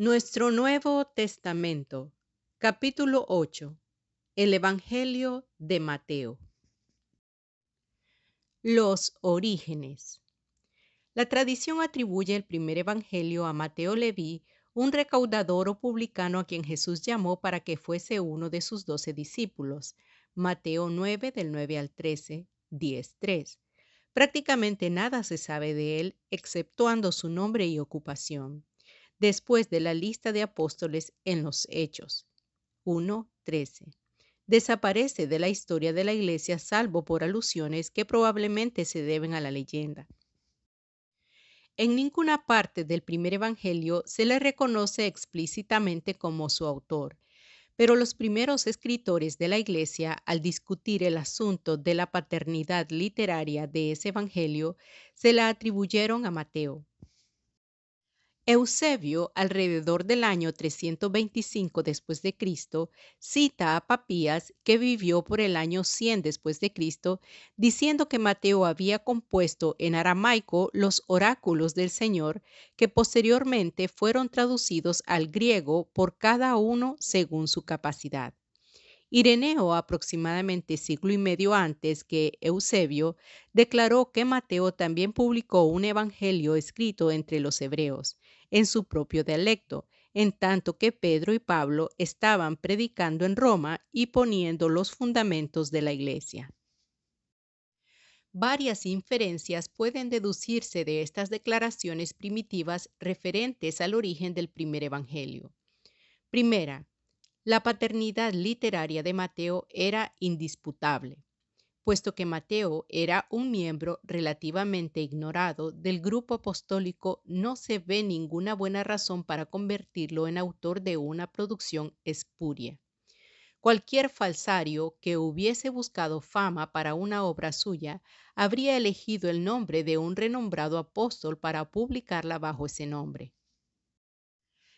Nuestro Nuevo Testamento, capítulo 8. El Evangelio de Mateo. Los orígenes. La tradición atribuye el primer evangelio a Mateo Leví, un recaudador o publicano a quien Jesús llamó para que fuese uno de sus 12 discípulos. Mateo 9, del 9 al 13, 10:3. Prácticamente nada se sabe de él, exceptuando su nombre y ocupación, después de la lista de apóstoles en los Hechos 1:13. Desaparece de la historia de la Iglesia salvo por alusiones que probablemente se deben a la leyenda. En ninguna parte del primer evangelio se le reconoce explícitamente como su autor, pero los primeros escritores de la Iglesia, al discutir el asunto de la paternidad literaria de ese evangelio, se la atribuyeron a Mateo. Eusebio, alrededor del año 325 después de Cristo, cita a Papías, que vivió por el año 100 después de Cristo, diciendo que Mateo había compuesto en aramaico los oráculos del Señor, que posteriormente fueron traducidos al griego por cada uno según su capacidad. Ireneo, aproximadamente siglo y medio antes que Eusebio, declaró que Mateo también publicó un evangelio escrito entre los hebreos, en su propio dialecto, en tanto que Pedro y Pablo estaban predicando en Roma y poniendo los fundamentos de la iglesia. Varias inferencias pueden deducirse de estas declaraciones primitivas referentes al origen del primer evangelio. Primera, la paternidad literaria de Mateo era indisputable, puesto que Mateo era un miembro relativamente ignorado del grupo apostólico. No se ve ninguna buena razón para convertirlo en autor de una producción espuria. Cualquier falsario que hubiese buscado fama para una obra suya habría elegido el nombre de un renombrado apóstol para publicarla bajo ese nombre.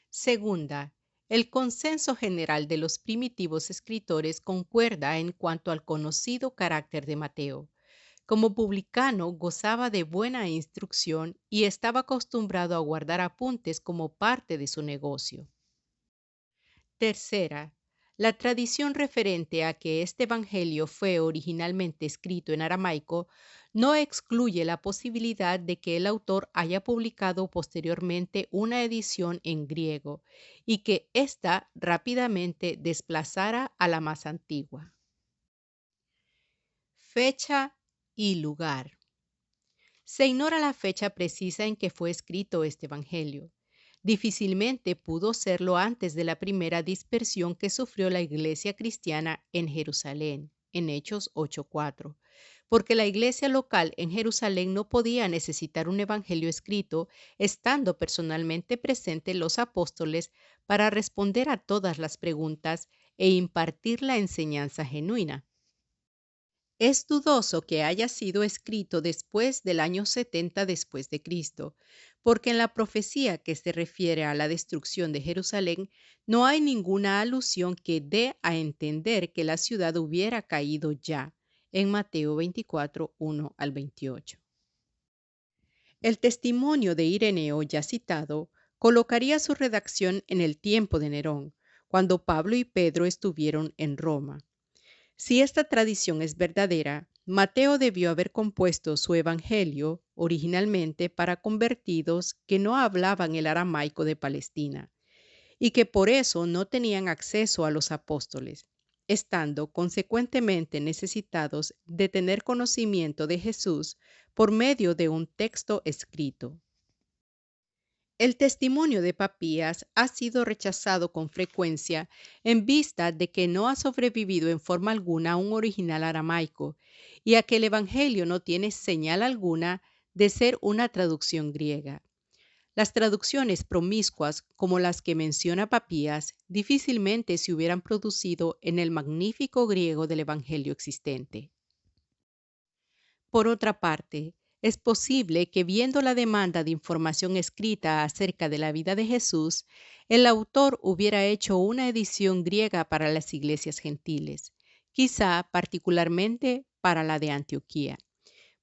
Segunda, el consenso general de los primitivos escritores concuerda en cuanto al conocido carácter de Mateo. Como publicano gozaba de buena instrucción y estaba acostumbrado a guardar apuntes como parte de su negocio. Tercera, la tradición referente a que este evangelio fue originalmente escrito en aramaico no excluye la posibilidad de que el autor haya publicado posteriormente una edición en griego y que ésta rápidamente desplazara a la más antigua. Fecha y lugar. Se ignora la fecha precisa en que fue escrito este evangelio. Difícilmente pudo serlo antes de la primera dispersión que sufrió la iglesia cristiana en Jerusalén, en Hechos 8:4, porque la iglesia local en Jerusalén no podía necesitar un evangelio escrito, estando personalmente presentes los apóstoles para responder a todas las preguntas e impartir la enseñanza genuina. Es dudoso que haya sido escrito después del año 70 después de Cristo, porque en la profecía que se refiere a la destrucción de Jerusalén no hay ninguna alusión que dé a entender que la ciudad hubiera caído ya, en Mateo 24, 1 al 28. El testimonio de Ireneo ya citado colocaría su redacción en el tiempo de Nerón, cuando Pablo y Pedro estuvieron en Roma. Si esta tradición es verdadera, Mateo debió haber compuesto su evangelio originalmente para convertidos que no hablaban el aramaico de Palestina y que por eso no tenían acceso a los apóstoles, estando consecuentemente necesitados de tener conocimiento de Jesús por medio de un texto escrito. El testimonio de Papías ha sido rechazado con frecuencia en vista de que no ha sobrevivido en forma alguna a un original aramaico y a que el Evangelio no tiene señal alguna de ser una traducción griega. Las traducciones promiscuas, como las que menciona Papías, difícilmente se hubieran producido en el magnífico griego del Evangelio existente. Por otra parte, es posible que, viendo la demanda de información escrita acerca de la vida de Jesús, el autor hubiera hecho una edición griega para las iglesias gentiles, quizá particularmente para la de Antioquía,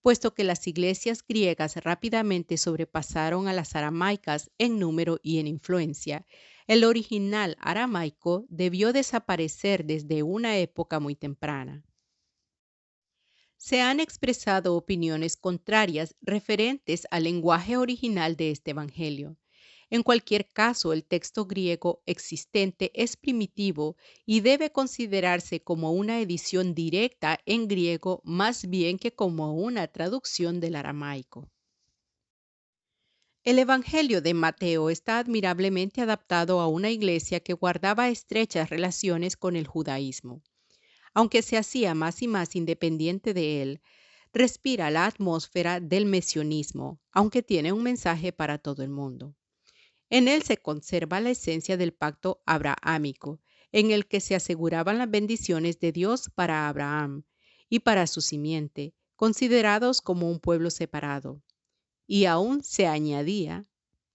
puesto que las iglesias griegas rápidamente sobrepasaron a las aramaicas en número y en influencia. El original aramaico debió desaparecer desde una época muy temprana. Se han expresado opiniones contrarias referentes al lenguaje original de este evangelio. En cualquier caso, el texto griego existente es primitivo y debe considerarse como una edición directa en griego más bien que como una traducción del aramaico. El Evangelio de Mateo está admirablemente adaptado a una iglesia que guardaba estrechas relaciones con el judaísmo. Aunque se hacía más y más independiente de él, respira la atmósfera del mesionismo, aunque tiene un mensaje para todo el mundo. En él se conserva la esencia del pacto abrahámico, en el que se aseguraban las bendiciones de Dios para Abraham y para su simiente, considerados como un pueblo separado. Y aún se añadía,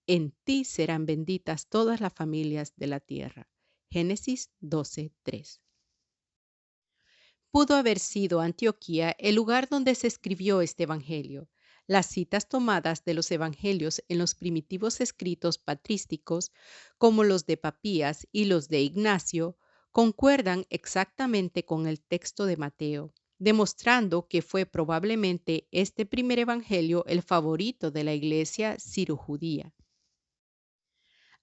en ti serán benditas todas las familias de la tierra. Génesis 12:3. Pudo haber sido Antioquía el lugar donde se escribió este evangelio. Las citas tomadas de los evangelios en los primitivos escritos patrísticos, como los de Papías y los de Ignacio, concuerdan exactamente con el texto de Mateo, demostrando que fue probablemente este primer evangelio el favorito de la iglesia sirojudía.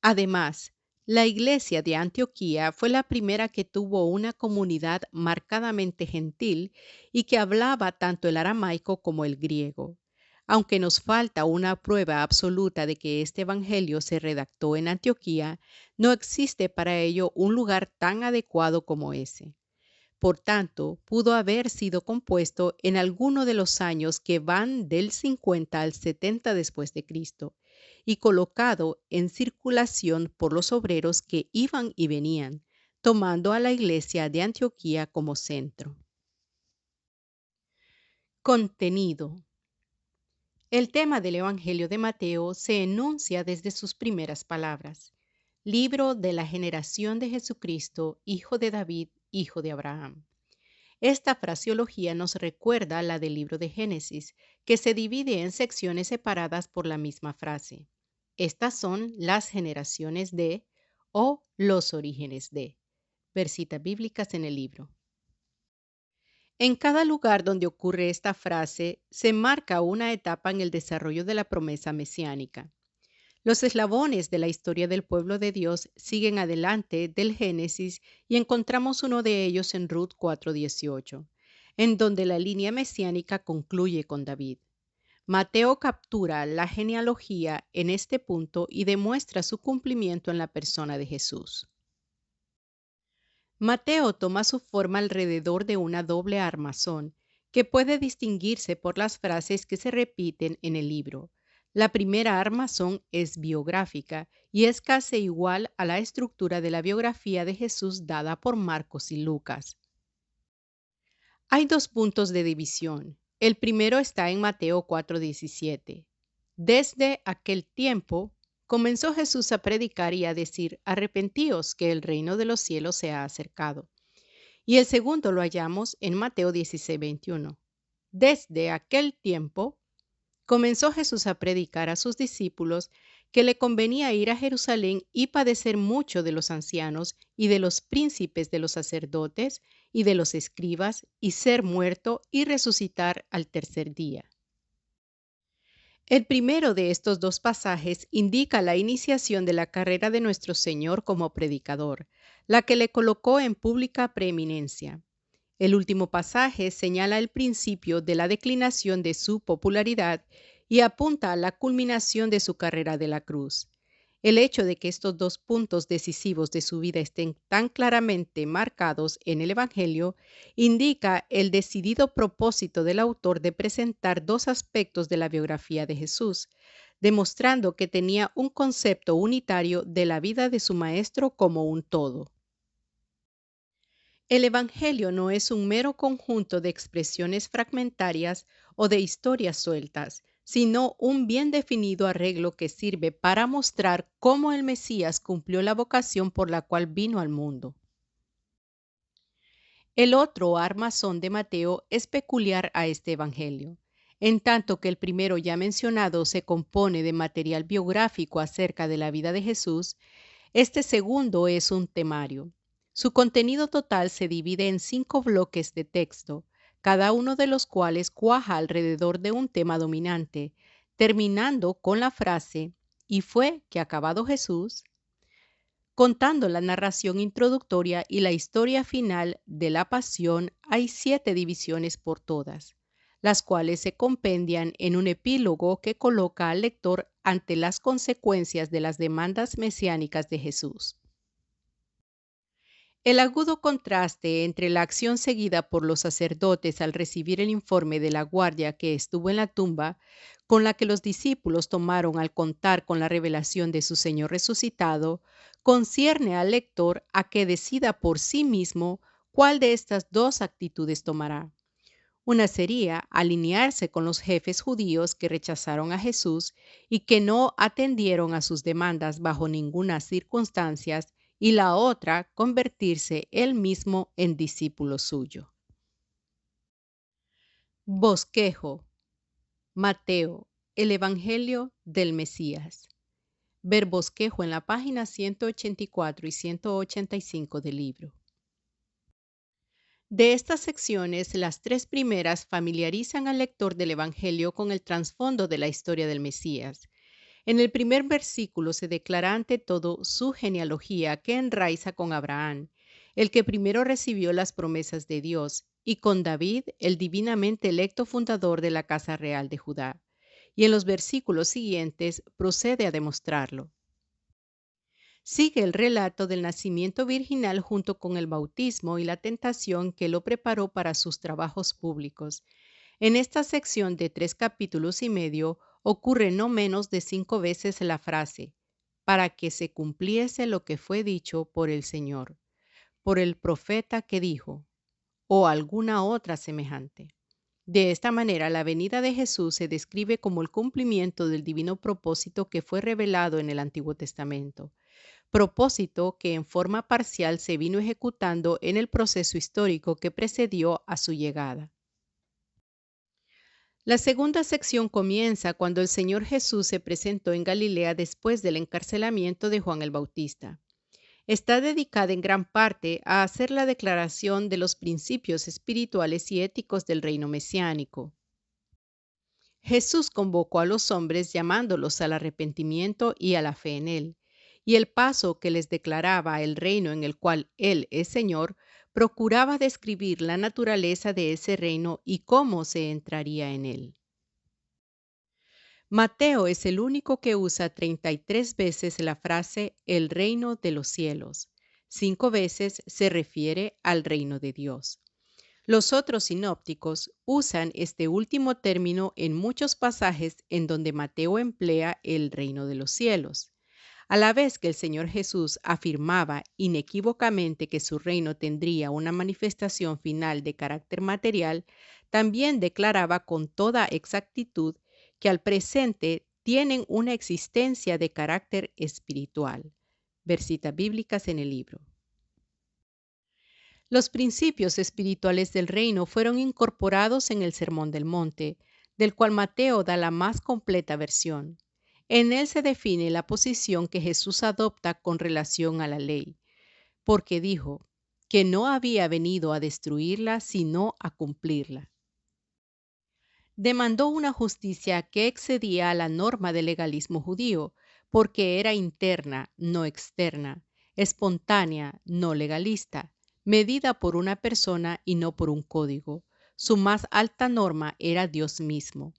Además, la iglesia de Antioquía fue la primera que tuvo una comunidad marcadamente gentil y que hablaba tanto el aramaico como el griego. Aunque nos falta una prueba absoluta de que este evangelio se redactó en Antioquía, no existe para ello un lugar tan adecuado como ese. Por tanto, pudo haber sido compuesto en alguno de los años que van del 50 al 70 después de Cristo y colocado en circulación por los obreros que iban y venían, tomando a la iglesia de Antioquía como centro. Contenido. El tema del Evangelio de Mateo se enuncia desde sus primeras palabras. Libro de la generación de Jesucristo, hijo de David, hijo de Abraham. Esta fraseología nos recuerda la del libro de Génesis, que se divide en secciones separadas por la misma frase. Estas son las generaciones de o los orígenes de. Ver citas bíblicas en el libro. En cada lugar donde ocurre esta frase, se marca una etapa en el desarrollo de la promesa mesiánica. Los eslabones de la historia del pueblo de Dios siguen adelante del Génesis y encontramos uno de ellos en Ruth 4:18, en donde la línea mesiánica concluye con David. Mateo captura la genealogía en este punto y demuestra su cumplimiento en la persona de Jesús. Mateo toma su forma alrededor de una doble armazón que puede distinguirse por las frases que se repiten en el libro. La primera armazón es biográfica y es casi igual a la estructura de la biografía de Jesús dada por Marcos y Lucas. Hay dos puntos de división. El primero está en Mateo 4:17. Desde aquel tiempo comenzó Jesús a predicar y a decir: arrepentíos, que el reino de los cielos se ha acercado. Y el segundo lo hallamos en Mateo 16:21. Desde aquel tiempo comenzó Jesús a predicar a sus discípulos que le convenía ir a Jerusalén y padecer mucho de los ancianos y de los príncipes de los sacerdotes y de los escribas y ser muerto y resucitar al tercer día. El primero de estos dos pasajes indica la iniciación de la carrera de nuestro Señor como predicador, la que le colocó en pública preeminencia. El último pasaje señala el principio de la declinación de su popularidad y apunta a la culminación de su carrera de la cruz. El hecho de que estos dos puntos decisivos de su vida estén tan claramente marcados en el Evangelio indica el decidido propósito del autor de presentar dos aspectos de la biografía de Jesús, demostrando que tenía un concepto unitario de la vida de su maestro como un todo. El Evangelio no es un mero conjunto de expresiones fragmentarias o de historias sueltas, sino un bien definido arreglo que sirve para mostrar cómo el Mesías cumplió la vocación por la cual vino al mundo. El otro armazón de Mateo es peculiar a este Evangelio. En tanto que el primero ya mencionado se compone de material biográfico acerca de la vida de Jesús, este segundo es un temario. Su contenido total se divide en 5 bloques de texto, cada uno de los cuales cuaja alrededor de un tema dominante, terminando con la frase "y fue que acabado Jesús", contando la narración introductoria y la historia final de la pasión. Hay 7 divisiones por todas, las cuales se compendian en un epílogo que coloca al lector ante las consecuencias de las demandas mesiánicas de Jesús. El agudo contraste entre la acción seguida por los sacerdotes al recibir el informe de la guardia que estuvo en la tumba, con la que los discípulos tomaron al contar con la revelación de su Señor resucitado, concierne al lector a que decida por sí mismo cuál de estas dos actitudes tomará. Una sería alinearse con los jefes judíos que rechazaron a Jesús y que no atendieron a sus demandas bajo ninguna circunstancia, y la otra, convertirse él mismo en discípulo suyo. Bosquejo. Mateo, el Evangelio del Mesías. Ver bosquejo en la página 184 y 185 del libro. De estas secciones, las 3 primeras familiarizan al lector del Evangelio con el trasfondo de la historia del Mesías. En el primer versículo se declara ante todo su genealogía que enraiza con Abraham, el que primero recibió las promesas de Dios, y con David, el divinamente electo fundador de la casa real de Judá. Y en los versículos siguientes procede a demostrarlo. Sigue el relato del nacimiento virginal junto con el bautismo y la tentación que lo preparó para sus trabajos públicos. En esta sección de 3 capítulos y medio ocurre no menos de 5 veces la frase "para que se cumpliese lo que fue dicho por el Señor, por el profeta que dijo", o alguna otra semejante. De esta manera, la venida de Jesús se describe como el cumplimiento del divino propósito que fue revelado en el Antiguo Testamento, propósito que en forma parcial se vino ejecutando en el proceso histórico que precedió a su llegada. La segunda sección comienza cuando el Señor Jesús se presentó en Galilea después del encarcelamiento de Juan el Bautista. Está dedicada en gran parte a hacer la declaración de los principios espirituales y éticos del reino mesiánico. Jesús convocó a los hombres llamándolos al arrepentimiento y a la fe en Él, y el paso que les declaraba el reino en el cual Él es Señor procuraba describir la naturaleza de ese reino y cómo se entraría en él. Mateo es el único que usa 33 veces la frase "el reino de los cielos". 5 veces se refiere al reino de Dios. Los otros sinópticos usan este último término en muchos pasajes en donde Mateo emplea el reino de los cielos. A la vez que el Señor Jesús afirmaba inequívocamente que su reino tendría una manifestación final de carácter material, también declaraba con toda exactitud que al presente tienen una existencia de carácter espiritual. Ver citas bíblicas en el libro. Los principios espirituales del reino fueron incorporados en el Sermón del Monte, del cual Mateo da la más completa versión. En él se define la posición que Jesús adopta con relación a la ley, porque dijo que no había venido a destruirla, sino a cumplirla. Demandó una justicia que excedía a la norma del legalismo judío, porque era interna, no externa, espontánea, no legalista, medida por una persona y no por un código. Su más alta norma era Dios mismo.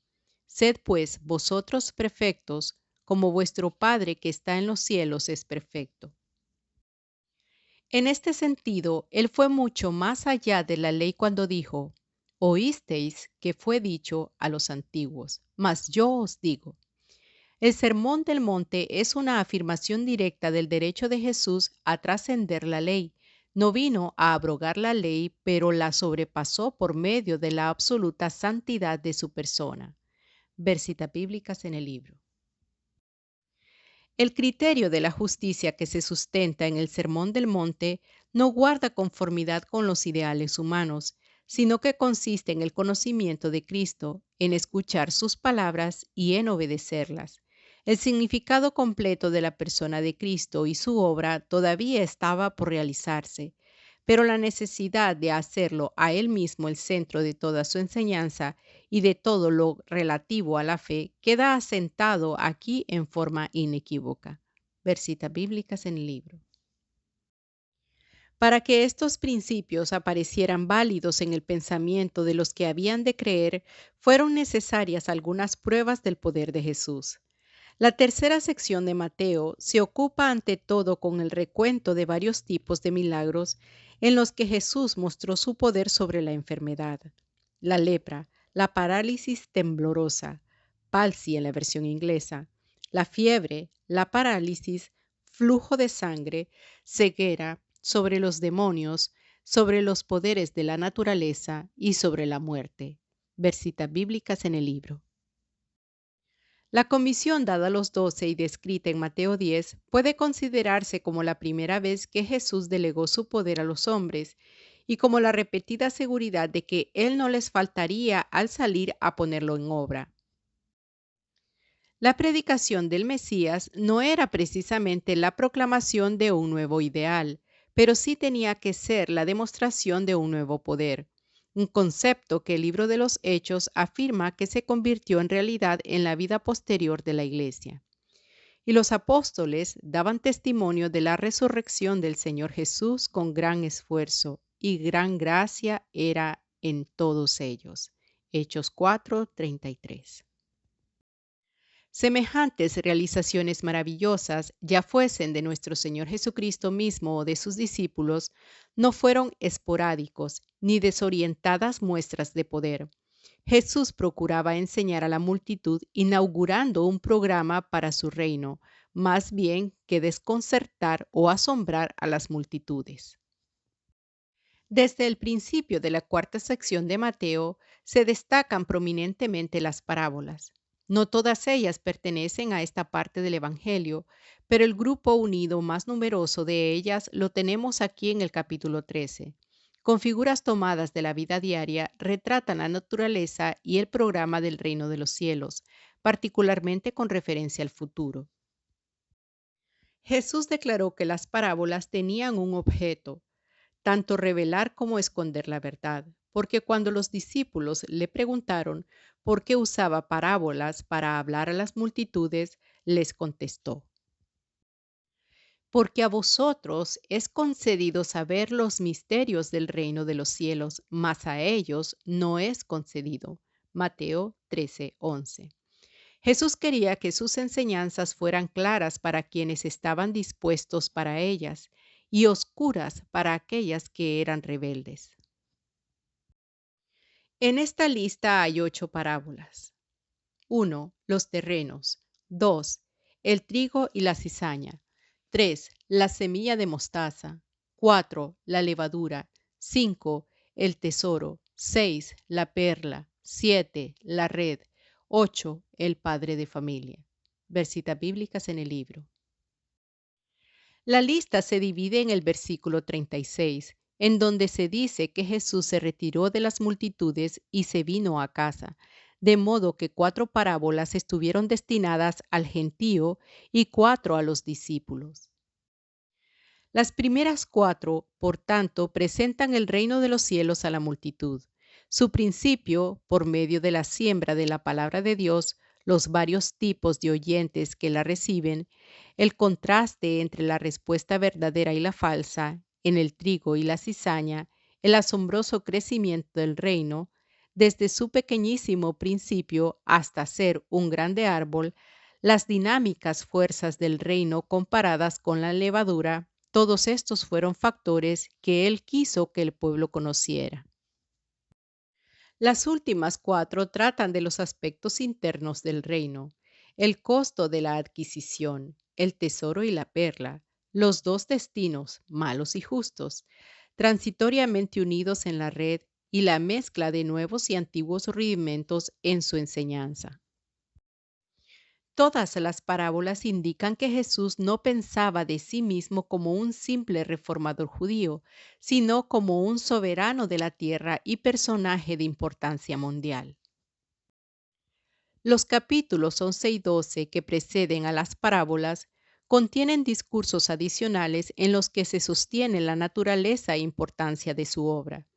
Sed pues vosotros perfectos, como vuestro Padre que está en los cielos es perfecto. En este sentido, él fue mucho más allá de la ley cuando dijo: oísteis que fue dicho a los antiguos, mas yo os digo. El Sermón del Monte es una afirmación directa del derecho de Jesús a trascender la ley. No vino a abrogar la ley, pero la sobrepasó por medio de la absoluta santidad de su persona. Ver citas bíblicas en el libro. El criterio de la justicia que se sustenta en el Sermón del Monte no guarda conformidad con los ideales humanos, sino que consiste en el conocimiento de Cristo, en escuchar sus palabras y en obedecerlas. El significado completo de la persona de Cristo y su obra todavía estaba por realizarse, pero la necesidad de hacerlo a Él mismo el centro de toda su enseñanza y de todo lo relativo a la fe queda asentado aquí en forma inequívoca. Versitas bíblicas en el libro. Para que estos principios aparecieran válidos en el pensamiento de los que habían de creer, fueron necesarias algunas pruebas del poder de Jesús. La tercera sección de Mateo se ocupa ante todo con el recuento de varios tipos de milagros en los que Jesús mostró su poder sobre la enfermedad, la lepra, la parálisis temblorosa, palsy en la versión inglesa, la fiebre, la parálisis, flujo de sangre, ceguera, sobre los demonios, sobre los poderes de la naturaleza y sobre la muerte. Versitas bíblicas en el libro. La comisión dada a los 12 y descrita en Mateo 10 puede considerarse como la primera vez que Jesús delegó su poder a los hombres y como la repetida seguridad de que Él no les faltaría al salir a ponerlo en obra. La predicación del Mesías no era precisamente la proclamación de un nuevo ideal, pero sí tenía que ser la demostración de un nuevo poder, un concepto que el libro de los Hechos afirma que se convirtió en realidad en la vida posterior de la Iglesia. Y los apóstoles daban testimonio de la resurrección del Señor Jesús con gran esfuerzo, y gran gracia era en todos ellos. Hechos 4:33. Semejantes realizaciones maravillosas, ya fuesen de nuestro Señor Jesucristo mismo o de sus discípulos, no fueron esporádicos ni desorientadas muestras de poder. Jesús procuraba enseñar a la multitud inaugurando un programa para su reino, más bien que desconcertar o asombrar a las multitudes. Desde el principio de la cuarta sección de Mateo se destacan prominentemente las parábolas. No todas ellas pertenecen a esta parte del Evangelio, pero el grupo unido más numeroso de ellas lo tenemos aquí en el capítulo 13. Con figuras tomadas de la vida diaria, retratan la naturaleza y el programa del reino de los cielos, particularmente con referencia al futuro. Jesús declaró que las parábolas tenían un objeto, tanto revelar como esconder la verdad, porque cuando los discípulos le preguntaron por qué usaba parábolas para hablar a las multitudes, les contestó: porque a vosotros es concedido saber los misterios del reino de los cielos, mas a ellos no es concedido. Mateo 13:11. Jesús quería que sus enseñanzas fueran claras para quienes estaban dispuestos para ellas y oscuras para aquellas que eran rebeldes. En esta lista hay 8 parábolas. 1. Los terrenos. 2. El trigo y la cizaña. 3. La semilla de mostaza. 4. La levadura. 5. El tesoro. 6. La perla. 7. La red. 8. El padre de familia. Versitas bíblicas en el libro. La lista se divide en el versículo 36, en donde se dice que Jesús se retiró de las multitudes y se vino a casa, de modo que 4 parábolas estuvieron destinadas al gentío y 4 a los discípulos. Las primeras 4, por tanto, presentan el reino de los cielos a la multitud. Su principio, por medio de la siembra de la palabra de Dios, los varios tipos de oyentes que la reciben, el contraste entre la respuesta verdadera y la falsa, en el trigo y la cizaña, el asombroso crecimiento del reino, desde su pequeñísimo principio hasta ser un grande árbol, las dinámicas fuerzas del reino comparadas con la levadura, todos estos fueron factores que él quiso que el pueblo conociera. Las últimas 4 tratan de los aspectos internos del reino, el costo de la adquisición, el tesoro y la perla, los 2 destinos, malos y justos, transitoriamente unidos en la red y la mezcla de nuevos y antiguos rudimentos en su enseñanza. Todas las parábolas indican que Jesús no pensaba de sí mismo como un simple reformador judío, sino como un soberano de la tierra y personaje de importancia mundial. Los capítulos 11 y 12 que preceden a las parábolas contienen discursos adicionales en los que se sostiene la naturaleza e importancia de su obra.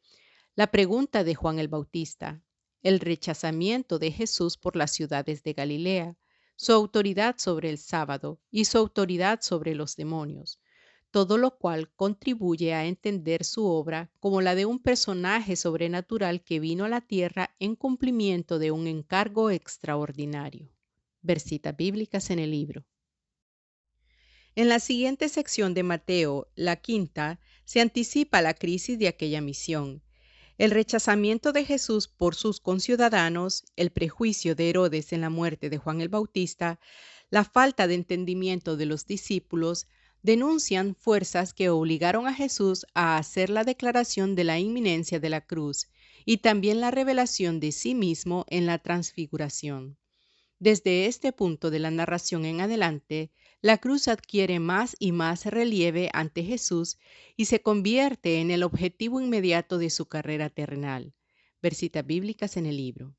La pregunta de Juan el Bautista, el rechazamiento de Jesús por las ciudades de Galilea, su autoridad sobre el sábado y su autoridad sobre los demonios, todo lo cual contribuye a entender su obra como la de un personaje sobrenatural que vino a la tierra en cumplimiento de un encargo extraordinario. Versitas bíblicas en el libro. En la siguiente sección de Mateo, la quinta, se anticipa la crisis de aquella misión. El rechazamiento de Jesús por sus conciudadanos, el prejuicio de Herodes en la muerte de Juan el Bautista, la falta de entendimiento de los discípulos, denuncian fuerzas que obligaron a Jesús a hacer la declaración de la inminencia de la cruz y también la revelación de sí mismo en la transfiguración. Desde este punto de la narración en adelante, la cruz adquiere más y más relieve ante Jesús y se convierte en el objetivo inmediato de su carrera terrenal. Versitas bíblicas en el libro.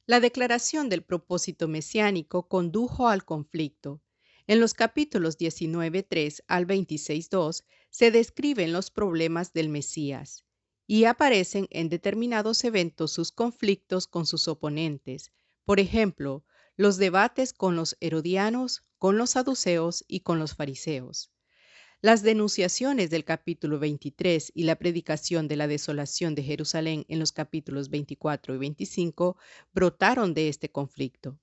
La declaración del propósito mesiánico condujo al conflicto. En los capítulos 19:3 al 26:2 se describen los problemas del Mesías y aparecen en determinados eventos sus conflictos con sus oponentes. Por ejemplo, los debates con los herodianos, con los saduceos y con los fariseos. Las denunciaciones del capítulo 23 y la predicación de la desolación de Jerusalén en los capítulos 24 y 25 brotaron de este conflicto.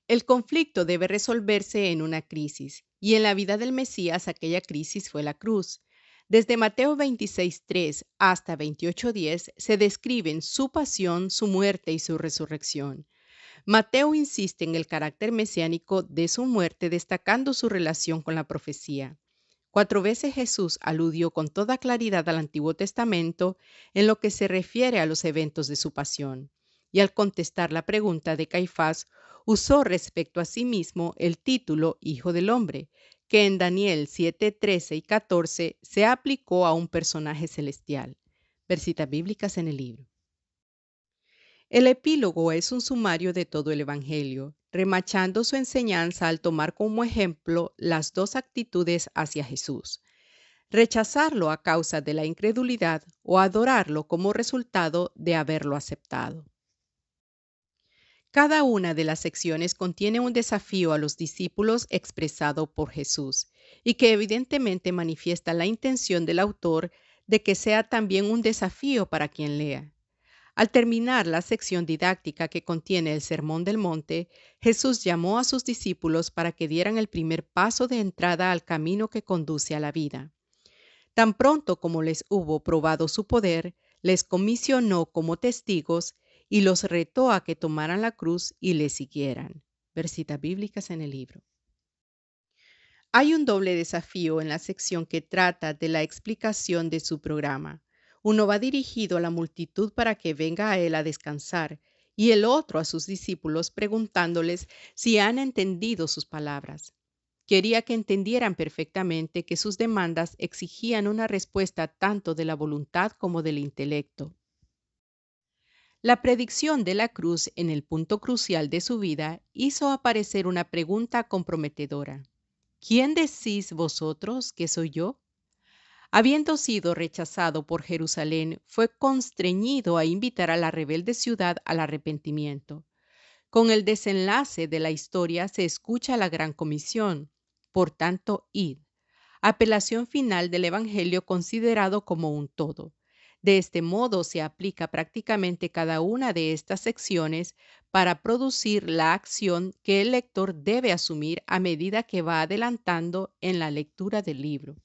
El conflicto debe resolverse en una crisis, y en la vida del Mesías aquella crisis fue la cruz. Desde Mateo 26:3 hasta 28:10 se describen su pasión, su muerte y su resurrección. Mateo insiste en el carácter mesiánico de su muerte, destacando su relación con la profecía. 4 veces Jesús aludió con toda claridad al Antiguo Testamento en lo que se refiere a los eventos de su pasión. Y al contestar la pregunta de Caifás, usó respecto a sí mismo el título Hijo del Hombre, que en Daniel 7:13 y 14 se aplicó a un personaje celestial. Versitas bíblicas en el libro. El epílogo es un sumario de todo el Evangelio, remachando su enseñanza al tomar como ejemplo las dos actitudes hacia Jesús: rechazarlo a causa de la incredulidad o adorarlo como resultado de haberlo aceptado. Cada una de las secciones contiene un desafío a los discípulos expresado por Jesús y que evidentemente manifiesta la intención del autor de que sea también un desafío para quien lea. Al terminar la sección didáctica que contiene el Sermón del Monte, Jesús llamó a sus discípulos para que dieran el primer paso de entrada al camino que conduce a la vida. Tan pronto como les hubo probado su poder, les comisionó como testigos y los retó a que tomaran la cruz y le siguieran. Versitas bíblicas en el libro. Hay un doble desafío en la sección que trata de la explicación de su programa. Uno va dirigido a la multitud para que venga a él a descansar, y el otro a sus discípulos preguntándoles si han entendido sus palabras. Quería que entendieran perfectamente que sus demandas exigían una respuesta tanto de la voluntad como del intelecto. La predicción de la cruz en el punto crucial de su vida hizo aparecer una pregunta comprometedora. ¿Quién decís vosotros que soy yo? Habiendo sido rechazado por Jerusalén, fue constreñido a invitar a la rebelde ciudad al arrepentimiento. Con el desenlace de la historia se escucha la gran comisión. Por tanto, id. Apelación final del Evangelio considerado como un todo. De este modo se aplica prácticamente cada una de estas secciones para producir la acción que el lector debe asumir a medida que va adelantando en la lectura del libro.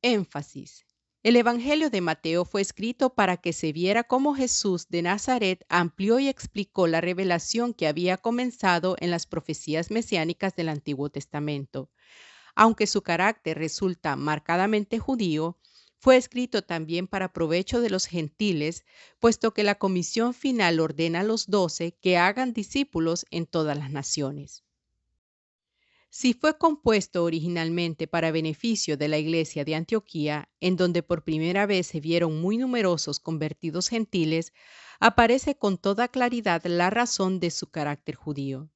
Énfasis. El Evangelio de Mateo fue escrito para que se viera cómo Jesús de Nazaret amplió y explicó la revelación que había comenzado en las profecías mesiánicas del Antiguo Testamento. Aunque su carácter resulta marcadamente judío, Fue escrito también para provecho de los gentiles, puesto que la comisión final ordena a los 12 que hagan discípulos en todas las naciones. Si fue compuesto originalmente para beneficio de la iglesia de Antioquía, en donde por primera vez se vieron muy numerosos convertidos gentiles, aparece con toda claridad la razón de su carácter judío.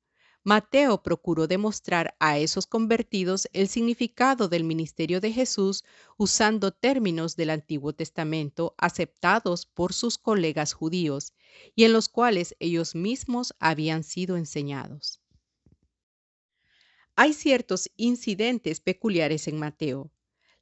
Mateo procuró demostrar a esos convertidos el significado del ministerio de Jesús usando términos del Antiguo Testamento aceptados por sus colegas judíos y en los cuales ellos mismos habían sido enseñados. Hay ciertos incidentes peculiares en Mateo: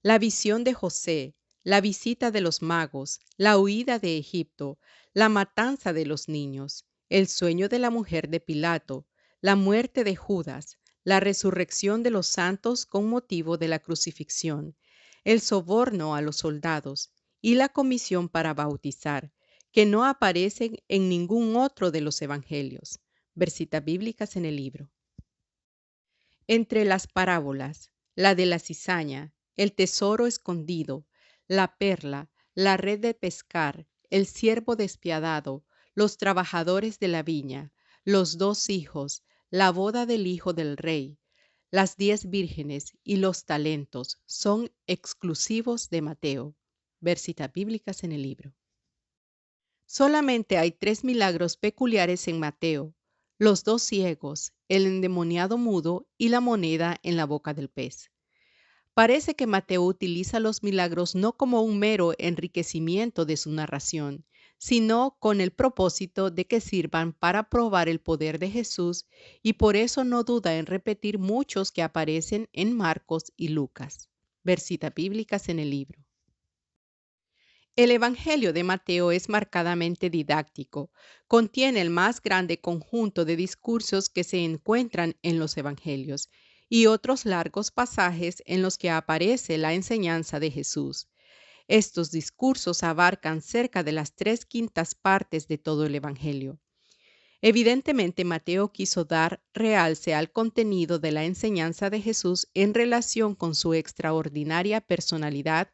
la visión de José, la visita de los magos, la huida de Egipto, la matanza de los niños, el sueño de la mujer de Pilato, la muerte de Judas, la resurrección de los santos con motivo de la crucifixión, el soborno a los soldados y la comisión para bautizar, que no aparecen en ningún otro de los evangelios. Versitas bíblicas en el libro. Entre las parábolas, la de la cizaña, el tesoro escondido, la perla, la red de pescar, el siervo despiadado, los trabajadores de la viña, los 2 hijos, la boda del hijo del rey, las 10 vírgenes y los talentos son exclusivos de Mateo. Versitas bíblicas en el libro. Solamente hay 3 milagros peculiares en Mateo: los 2 ciegos, el endemoniado mudo y la moneda en la boca del pez. Parece que Mateo utiliza los milagros no como un mero enriquecimiento de su narración, sino con el propósito de que sirvan para probar el poder de Jesús, y por eso no duda en repetir muchos que aparecen en Marcos y Lucas. Versitas bíblicas en el libro. El Evangelio de Mateo es marcadamente didáctico. Contiene el más grande conjunto de discursos que se encuentran en los Evangelios y otros largos pasajes en los que aparece la enseñanza de Jesús. Estos discursos abarcan cerca de las 3/5 partes de todo el Evangelio. Evidentemente, Mateo quiso dar realce al contenido de la enseñanza de Jesús en relación con su extraordinaria personalidad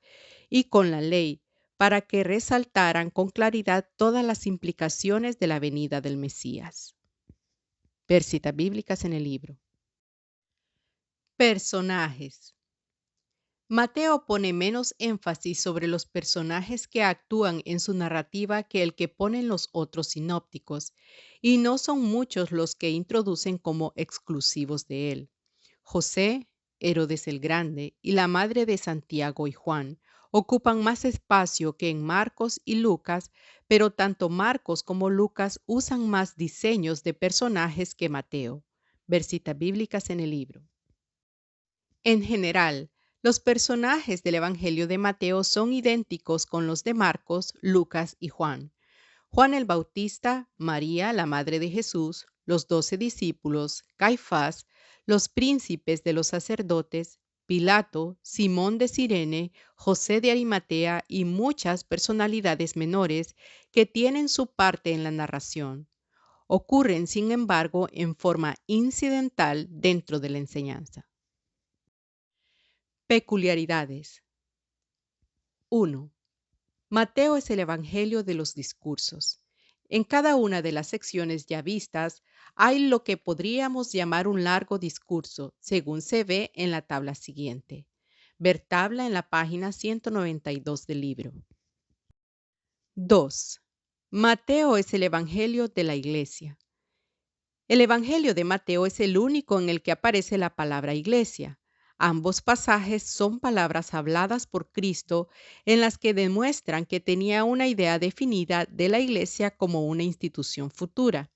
y con la ley, para que resaltaran con claridad todas las implicaciones de la venida del Mesías. Versitas bíblicas en el libro. Personajes. Mateo pone menos énfasis sobre los personajes que actúan en su narrativa que el que ponen los otros sinópticos, y no son muchos los que introducen como exclusivos de él. José, Herodes el Grande y la madre de Santiago y Juan ocupan más espacio que en Marcos y Lucas, pero tanto Marcos como Lucas usan más diseños de personajes que Mateo. Versitas bíblicas en el libro. En general, los personajes del Evangelio de Mateo son idénticos con los de Marcos, Lucas y Juan. Juan el Bautista, María, la madre de Jesús, los 12 discípulos, Caifás, los príncipes de los sacerdotes, Pilato, Simón de Cirene, José de Arimatea y muchas personalidades menores que tienen su parte en la narración. Ocurren, sin embargo, en forma incidental dentro de la enseñanza. Peculiaridades. 1. Mateo es el Evangelio de los discursos. En cada una de las secciones ya vistas hay lo que podríamos llamar un largo discurso, según se ve en la tabla siguiente. Ver tabla en la página 192 del libro. 2. Mateo es el Evangelio de la Iglesia. El Evangelio de Mateo es el único en el que aparece la palabra iglesia. Ambos pasajes son palabras habladas por Cristo en las que demuestran que tenía una idea definida de la iglesia como una institución futura.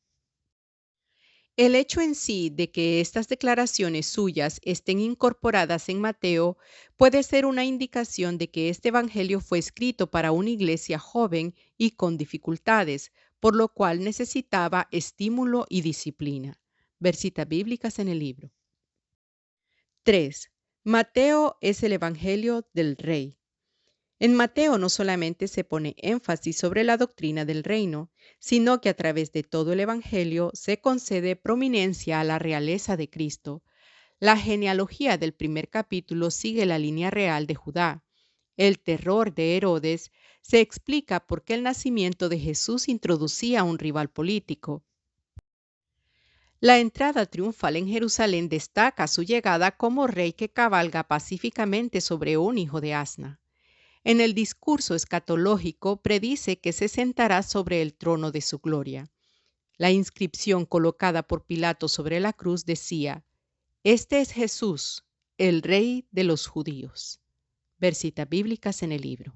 El hecho en sí de que estas declaraciones suyas estén incorporadas en Mateo puede ser una indicación de que este evangelio fue escrito para una iglesia joven y con dificultades, por lo cual necesitaba estímulo y disciplina. Versitas bíblicas en el libro. 3. Mateo es el Evangelio del Rey. En Mateo no solamente se pone énfasis sobre la doctrina del reino, sino que a través de todo el Evangelio se concede prominencia a la realeza de Cristo. La genealogía del primer capítulo sigue la línea real de Judá, El terror de Herodes se explica porque el nacimiento de Jesús introducía un rival político. La entrada triunfal en Jerusalén destaca su llegada como rey que cabalga pacíficamente sobre un hijo de asna. En el discurso escatológico predice que se sentará sobre el trono de su gloria. La inscripción colocada por Pilato sobre la cruz decía: "Este es Jesús, el Rey de los judíos". Versitas bíblicas en el libro.